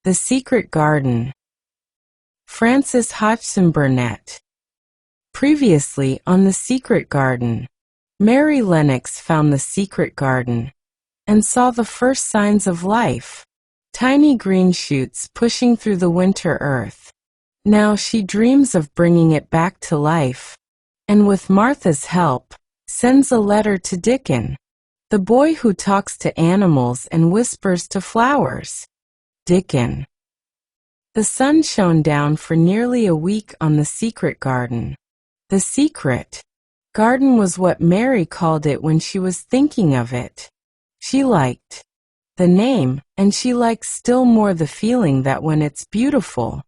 The Secret Garden. Francis Hodgson Burnett. Previously on The Secret Garden. Mary Lennox found the secret garden and saw the first signs of life, tiny green shoots pushing through the winter earth. Now she dreams of bringing it back to life, and with Martha's help, sends a letter to Dickon, the boy who talks to animals and whispers to flowers. Dickon. The sun shone down for nearly a week on the secret garden. The secret garden was what Mary called it when she was thinking of it. She liked the name, and she liked still more the feeling that when it's beautiful,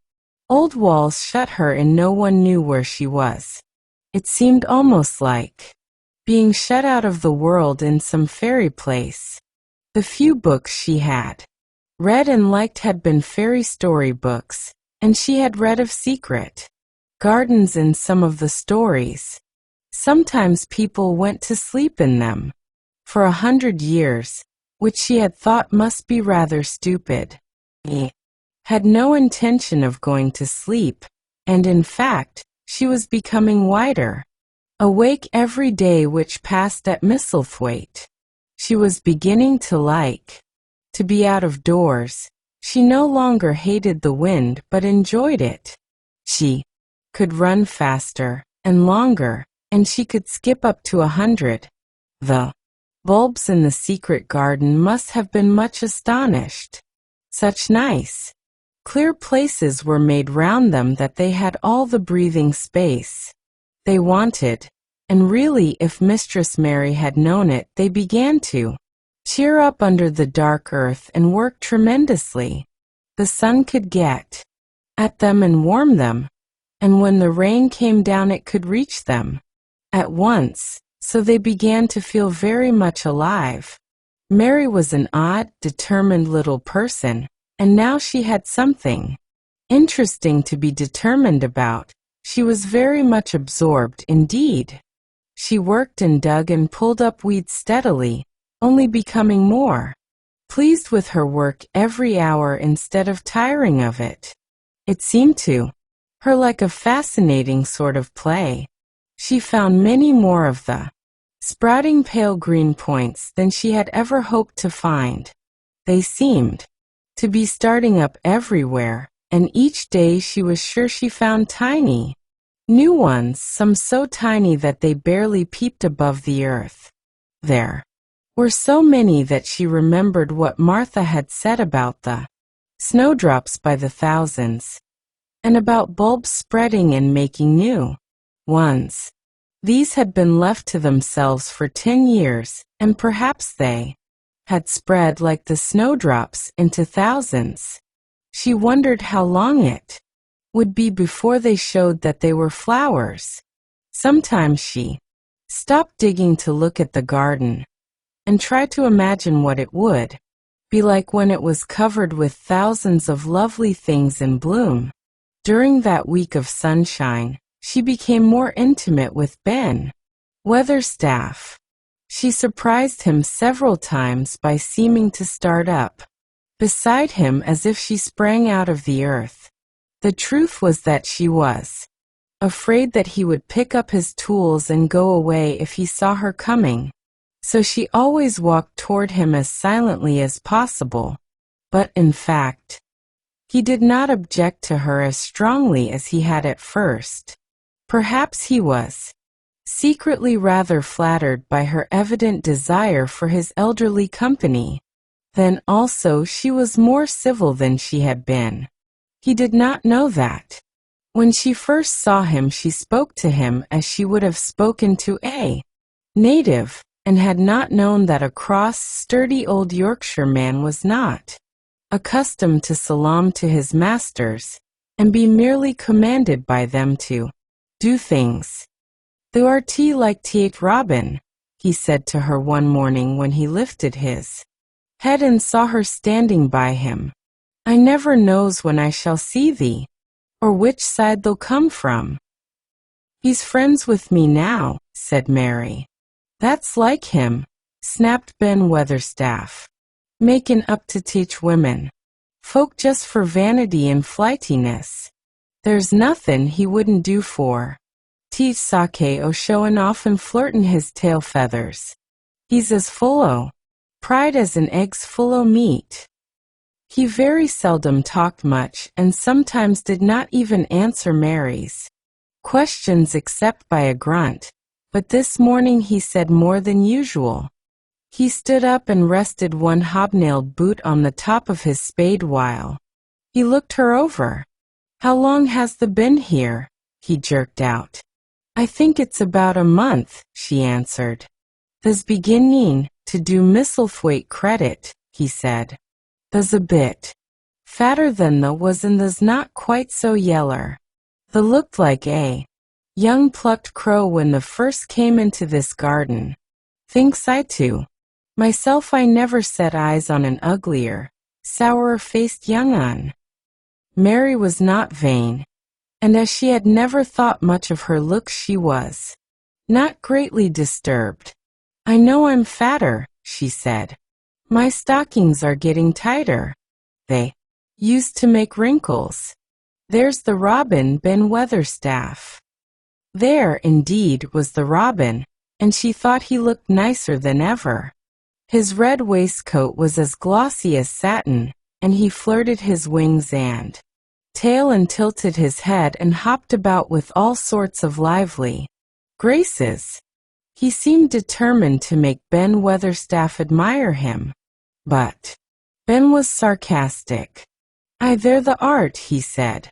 old walls shut her and no one knew where she was. It seemed almost like being shut out of the world in some fairy place. The few books she had read and liked had been fairy story books, and she had read of secret gardens in some of the stories. Sometimes people went to sleep in them for 100 years, which she had thought must be rather stupid. She had no intention of going to sleep, and in fact, she was becoming wider awake every day which passed at Misselthwaite. She was beginning to like to be out of doors. She no longer hated the wind but enjoyed it. She could run faster and longer, and she could skip up to 100. The bulbs in the secret garden must have been much astonished. Such nice, clear places were made round them that they had all the breathing space they wanted, and really if Mistress Mary had known it, they began to cheer up under the dark earth and work tremendously. The sun could get at them and warm them, and when the rain came down it could reach them at once, so they began to feel very much alive. Mary was an odd, determined little person, and now she had something interesting to be determined about. She was very much absorbed indeed. She worked and dug and pulled up weeds steadily, only becoming more pleased with her work every hour instead of tiring of it. It seemed to her like a fascinating sort of play. She found many more of the sprouting pale green points than she had ever hoped to find. They seemed to be starting up everywhere, and each day she was sure she found tiny new ones, some so tiny that they barely peeped above the earth. There were so many that she remembered what Martha had said about the snowdrops by the thousands, and about bulbs spreading and making new ones. These had been left to themselves for 10 years, and perhaps they had spread like the snowdrops into thousands. She wondered how long it would be before they showed that they were flowers. Sometimes she stopped digging to look at the garden and tried to imagine what it would be like when it was covered with thousands of lovely things in bloom. During that week of sunshine, she became more intimate with Ben Weatherstaff. She surprised him several times by seeming to start up beside him as if she sprang out of the earth. The truth was that she was afraid that he would pick up his tools and go away if he saw her coming, so she always walked toward him as silently as possible. But in fact, he did not object to her as strongly as he had at first. Perhaps he was secretly rather flattered by her evident desire for his elderly company. Then also she was more civil than she had been. He did not know that. When she first saw him she spoke to him as she would have spoken to a native, and had not known that a cross, sturdy old Yorkshire man was not accustomed to salaam to his masters, and be merely commanded by them to do things. "Thou art like Tate Robin," he said to her one morning when he lifted his head and saw her standing by him. "I never knows when I shall see thee, or which side they'll come from." "He's friends with me now," said Mary. "That's like him," snapped Ben Weatherstaff. "Makin' up to teach women. Folk just for vanity and flightiness. There's nothin' he wouldn't do for. Teach sake o showin' off and flirtin' his tail feathers. He's as full o' pride as an egg's full o' meat. He very seldom talked much and sometimes did not even answer Mary's questions except by a grunt, but this morning he said more than usual. He stood up and rested one hobnailed boot on the top of his spade while he looked her over. "How long has the been here?" he jerked out. "I think it's about a month," she answered. "Tha's beginning to do Misselthwaite credit," he said. "Tha's a bit fatter than the was and tha's not quite so yeller. Tha looked like a young plucked crow when the first came into this garden. Thinks I too. Myself I never set eyes on an uglier, sourer-faced young un." Mary was not vain, and as she had never thought much of her looks she was not greatly disturbed. "I know I'm fatter," she said. "My stockings are getting tighter. They used to make wrinkles. There's the robin Ben Weatherstaff." There, indeed, was the robin, and she thought he looked nicer than ever. His red waistcoat was as glossy as satin, and he flirted his wings and tail and tilted his head and hopped about with all sorts of lively graces. He seemed determined to make Ben Weatherstaff admire him. But Ben was sarcastic. "Aye, there the art," he said.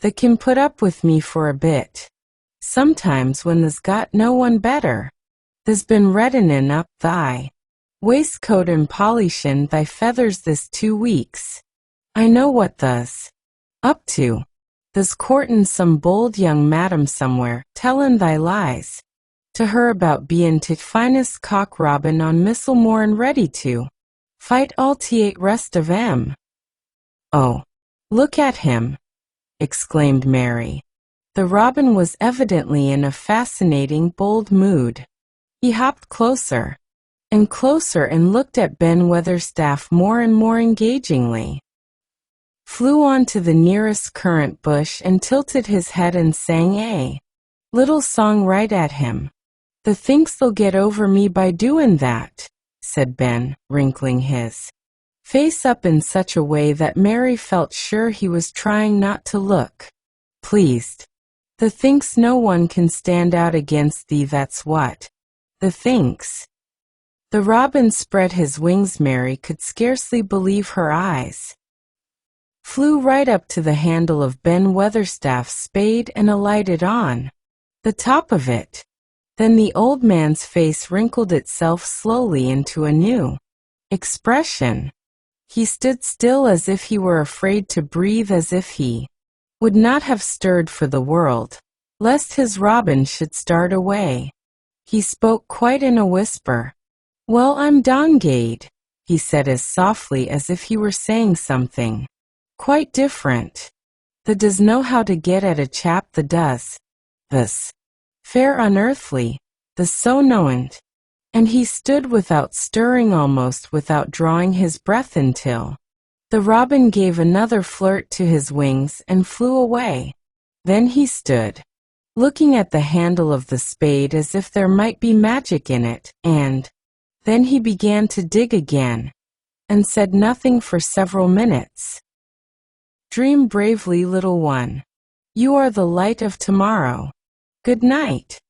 "Tha can put up with me for a bit. Sometimes when tha's got no one better. Tha's been reddenin' up thy waistcoat and polishin' thy feathers this 2 weeks. I know what tha's up to. Tha's courtin' some bold young madam somewhere, tellin' thy lies to her about bein' t' finest cock robin on Misselmore and ready to fight all t'8 rest of 'em." "Oh, look at him!" exclaimed Mary. The robin was evidently in a fascinating, bold mood. He hopped closer and closer and looked at Ben Weatherstaff more and more engagingly. Flew on to the nearest currant bush and tilted his head and sang a little song right at him. "Tha thinks they'll get over me by doin' that," said Ben, wrinkling his face up in such a way that Mary felt sure he was trying not to look pleased. "Tha thinks no one can stand out against thee, that's what. Tha thinks." The robin spread his wings. Mary could scarcely believe her eyes. Flew right up to the handle of Ben Weatherstaff's spade and alighted on the top of it. Then the old man's face wrinkled itself slowly into a new expression. He stood still as if he were afraid to breathe, as if he would not have stirred for the world, lest his robin should start away. He spoke quite in a whisper. "Well, I'm dongade," he said as softly as if he were saying something quite different. "Tha does know how to get at a chap, tha does. Tha's fair unearthly, tha's so knowint." And he stood without stirring, almost without drawing his breath, until the robin gave another flirt to his wings and flew away. Then he stood, looking at the handle of the spade as if there might be magic in it, and then he began to dig again, and said nothing for several minutes. "Dream bravely, little one. You are the light of tomorrow. Good night."